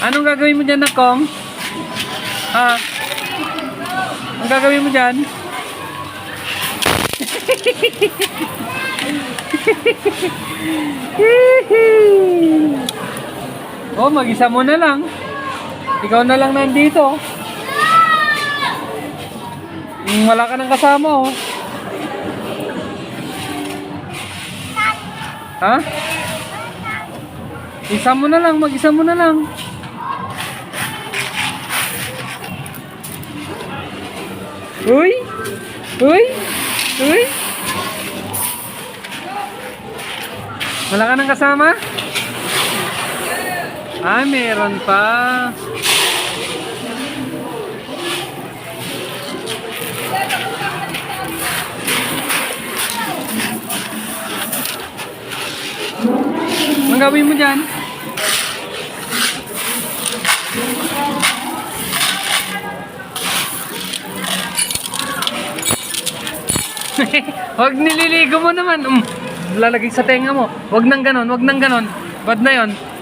Anong gagawin mo dyan, Nakong? Ha? Anong gagawin mo dyan? Oh, mag-isa mo na lang. Ikaw na lang nandito. Wala ka nang kasama, oh. Ha? Isa mo na lang, mag-isa mo na lang. Uy! Uy! Uy! Wala ka nang kasama? Ah, meron pa. Anong gawin mo dyan? Huwag nililigo mo naman. Lalagay sa tenga mo. Huwag nang ganon, huwag nang ganon. Bad na yon.